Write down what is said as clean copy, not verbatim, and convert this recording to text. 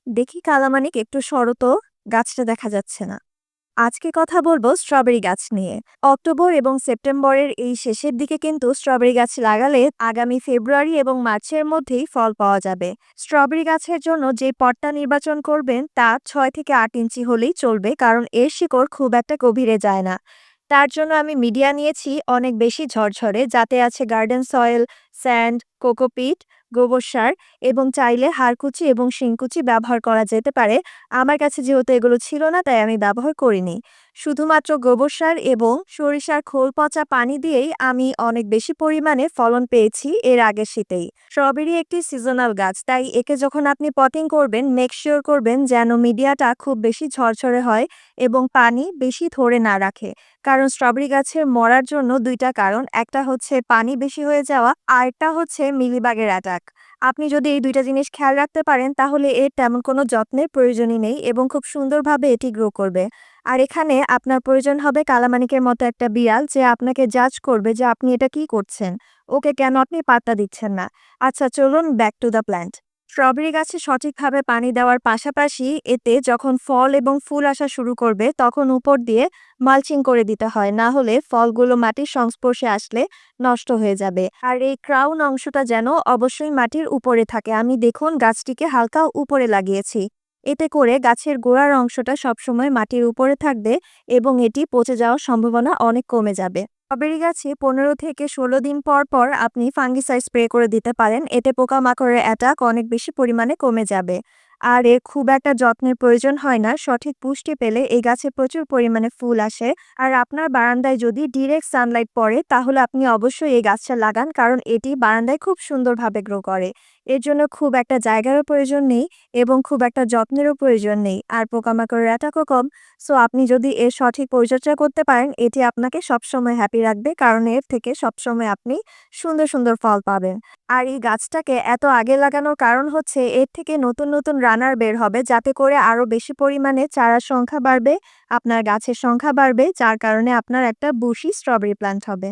দেখি কালামানিক একটু সরো তো, গাছটা দেখা যাচ্ছে না। আজকে কথা বলবো স্ট্রবেরি গাছ নিয়ে। অক্টোবর এবং সেপ্টেম্বরের এই শেষের দিকে কিন্তু স্ট্রবেরি গাছ লাগালে আগামী ফেব্রুয়ারি এবং মার্চের মধ্যেই ফল পাওয়া যাবে। স্ট্রবেরি গাছের জন্য যে পটটা নির্বাচন করবেন তা 6 থেকে 8 ইঞ্চি হলেই চলবে, কারণ এর শিকড় খুব একটা গভীরে যায় না। তার জন্য আমি মিডিয়া নিয়েছি অনেক বেশি ঝরঝরে, যাতে আছে গার্ডেন সয়েল, স্যান্ড, কোকোপিট, গোবর সার এবং চাইলে হাড়কুচি এবং শিংকুচি ব্যবহার করা যেতে পারে। আমার কাছে যেহেতু এগুলো ছিল না, তাই আমি ব্যবহার করিনি। শুধুমাত্র গোবর সার এবং সরিষার খোল পচা পানি দিয়েই আমি অনেক বেশি পরিমাণে ফলন পেয়েছি এর আগের শীতেই। স্ট্রবেরি একটি সিজনাল গাছ, তাই একে যখন আপনি পটিং করবেন মেক শিওর করবেন যেন মিডিয়াটা খুব বেশি ঝরঝরে হয় এবং পানি বেশি ধরে না রাখে। কারণ স্ট্রবেরি গাছের মরার জন্য দুইটা কারণ, একটা হচ্ছে পানি বেশি হয়ে যাওয়া, আরেকটা হচ্ছে মিলিবাগের অ্যাটাক। আপনি যদি এই দুইটা জিনিস খেয়াল রাখতে পারেন তাহলে এর তেমন কোনো যত্নের প্রয়োজনই নেই এবং খুব সুন্দরভাবে এটি গ্রো করবে। আর এখানে আপনার প্রয়োজন হবে কালামানিকের মতো একটা বিড়াল, যে আপনাকে জাজ করবে যে আপনি এটা কি করছেন, ওকে কেন আপনি পাত্তা দিচ্ছেন না। আচ্ছা, চলুন back to the plant. Strawberry গাছে সঠিকভাবে পানি দেওয়ার পাশাপাশি এতে যখন ফল এবং ফুল আসা শুরু করবে তখন উপর দিয়ে মালচিং করে দিতে হয়, না হলে ফলগুলো মাটির সংস্পর্শে আসলে নষ্ট হয়ে যাবে। আর এই ক্রাউন অংশটা যেন অবশ্যই মাটির উপরে থাকে। আমি দেখুন গাছটিকে হালকা উপরে লাগিয়েছি। এতে করে গাছের গোড়ার অংশটা সবসময় মাটির উপরে থাকবে এবং এটি পচে যাওয়ার সম্ভাবনা অনেক কমে যাবে। স্ট্রবেরি গাছে 15 থেকে 16 দিন পর পর আপনি ফাঙ্গিসাইড স্প্রে করে দিতে পারেন, এতে পোকামাকড়ের অ্যাটাক অনেক বেশি পরিমাণে কমে যাবে। আর এর খুব একটা যত্নের প্রয়োজন হয় না, সঠিক পুষ্টি পেলে এই গাছে প্রচুর পরিমাণে ফুল আসে। আর আপনার বারান্দায় যদি ডিরেক্ট সানলাইট পড়ে তাহলে আপনি অবশ্যই এই গাছটা লাগান, কারণ এটি বারান্দায় খুব সুন্দরভাবে গ্রো করে। এর জন্য খুব একটা জায়গারও প্রয়োজন নেই এবং খুব একটা যত্নেরও প্রয়োজন নেই, আর পোকামাকড়ের অ্যাটাকও কম। সো আপনি যদি এর সঠিক পরিচর্যা করতে পারেন এটি আপনাকে সবসময় হ্যাপি রাখবে, কারণ এর থেকে সবসময় আপনি সুন্দর সুন্দর ফল পাবেন। আর এই গাছটাকে এত আগে লাগানোর কারণ হচ্ছে এর থেকে নতুন নতুন রানার বের হবে, যাতে করে আরো বেশি পরিমাণে চারার সংখ্যা বাড়বে, আপনার গাছের সংখ্যা বাড়বে, যার কারণে আপনার একটা বুশি স্ট্রবেরি প্ল্যান্ট হবে।